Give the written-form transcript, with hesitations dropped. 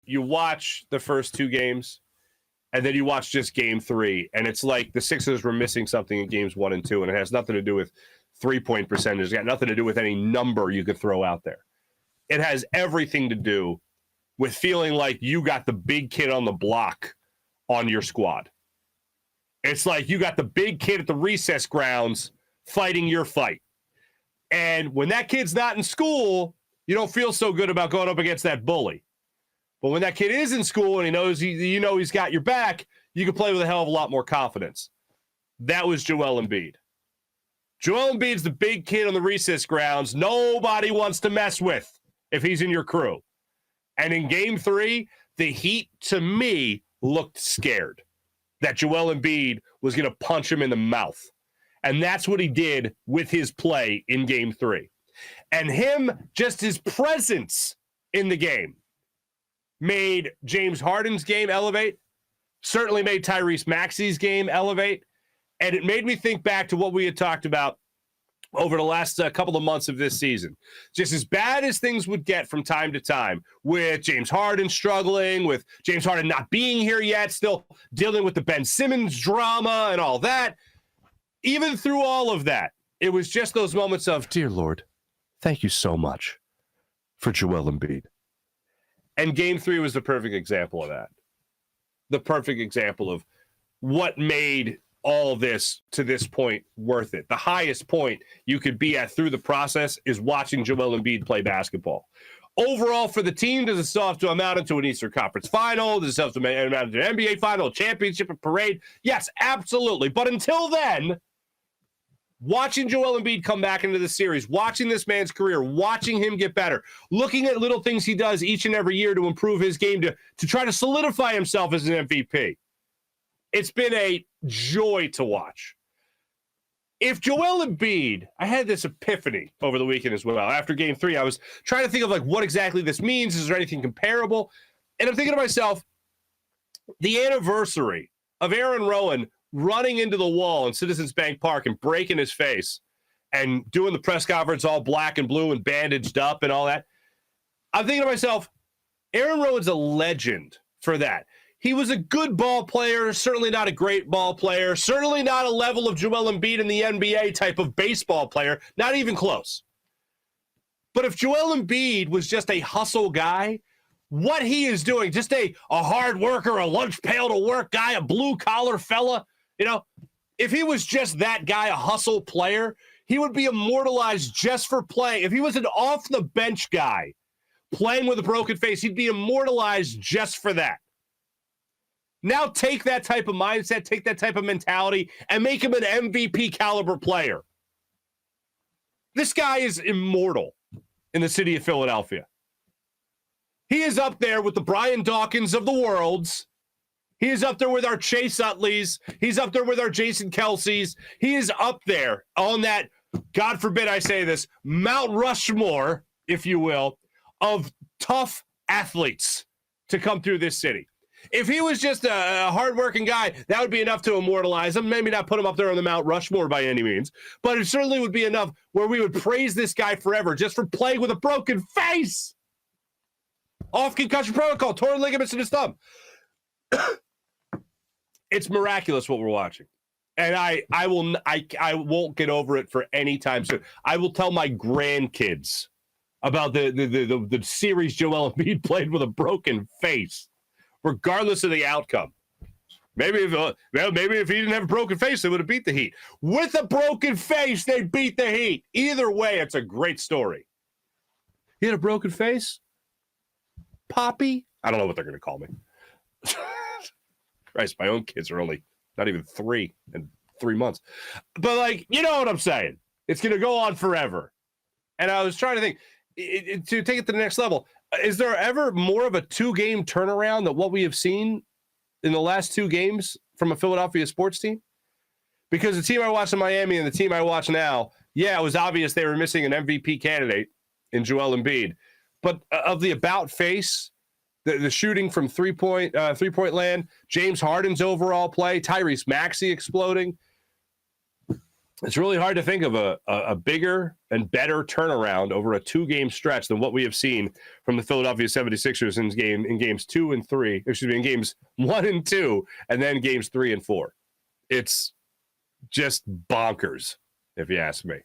you watch the first two games, and then you watch just game three, and it's like the Sixers were missing something in games 1 and 2, and it has nothing to do with three-point percentage. It's got nothing to do with any number you could throw out there. It has everything to do with feeling like you got the big kid on the block on your squad. It's like you got the big kid at the recess grounds fighting your fight. And when that kid's not in school, you don't feel so good about going up against that bully. But when that kid is in school and he knows he's got your back, you can play with a hell of a lot more confidence. That was Joel Embiid. Joel Embiid's the big kid on the recess grounds nobody wants to mess with if he's in your crew. And in game 3, the Heat, to me, looked scared that Joel Embiid was going to punch him in the mouth. And that's what he did with his play in game 3. And just his presence in the game made James Harden's game elevate, certainly made Tyrese Maxey's game elevate, and it made me think back to what we had talked about over the last couple of months of this season. Just as bad as things would get from time to time, with James Harden struggling, with James Harden not being here yet, still dealing with the Ben Simmons drama and all that, even through all of that, it was just those moments of, dear Lord, thank you so much for Joel Embiid. And game 3 was the perfect example of that. The perfect example of what made all this to this point worth it. The highest point you could be at through the process is watching Joel Embiid play basketball. Overall, for the team, does it still have to amount into an Eastern Conference final? Does it still have to amount into an NBA final, a championship, a parade? Yes, absolutely. But until then, watching Joel Embiid come back into the series, watching this man's career, watching him get better, looking at little things he does each and every year to improve his game, to try to solidify himself as an MVP. It's been a joy to watch. If Joel Embiid, I had this epiphany over the weekend as well. After game 3, I was trying to think of like what exactly this means. Is there anything comparable? And I'm thinking to myself, the anniversary of Aaron Rowan running into the wall in Citizens Bank Park and breaking his face and doing the press conference all black and blue and bandaged up and all that. I'm thinking to myself, Aaron Rowan's a legend for that. He was a good ball player, certainly not a great ball player, certainly not a level of Joel Embiid in the NBA type of baseball player, not even close. But if Joel Embiid was just a hustle guy, what he is doing, just a hard worker, a lunch pail to work guy, a blue-collar fella, if he was just that guy, a hustle player, he would be immortalized just for playing. If he was an off-the-bench guy playing with a broken face, he'd be immortalized just for that. Now take that type of mindset, take that type of mentality, and make him an MVP caliber player. This guy is immortal in the city of Philadelphia. He is up there with the Brian Dawkins of the worlds. He is up there with our Chase Utleys. He's up there with our Jason Kelce's. He is up there on that, God forbid I say this, Mount Rushmore, if you will, of tough athletes to come through this city. If he was just a hardworking guy, that would be enough to immortalize him. Maybe not put him up there on the Mount Rushmore by any means, but it certainly would be enough where we would praise this guy forever just for playing with a broken face. Off concussion protocol, torn ligaments in his thumb. It's miraculous what we're watching. And I won't get over it for any time soon. I will tell my grandkids about the series Joel Embiid played with a broken face, regardless of the outcome. Maybe if he didn't have a broken face, they would have beat the Heat. With a broken face, they beat the Heat. Either way, it's a great story. He had a broken face? Poppy? I don't know what they're going to call me. Christ, my own kids are only not even 3 in 3 months. But, you know what I'm saying. It's going to go on forever. And I was trying to think, to take it to the next level, is there ever more of a 2-game turnaround than what we have seen in the last 2 games from a Philadelphia sports team? Because the team I watched in Miami and the team I watch now, yeah, it was obvious they were missing an MVP candidate in Joel Embiid. But of the about face, the shooting from three-point land, James Harden's overall play, Tyrese Maxey exploding, It's really hard to think of a bigger and better turnaround over a 2-game stretch than what we have seen from the Philadelphia 76ers in games 2 and 3, in games 1 and 2, and then games 3 and 4. It's just bonkers, if you ask me.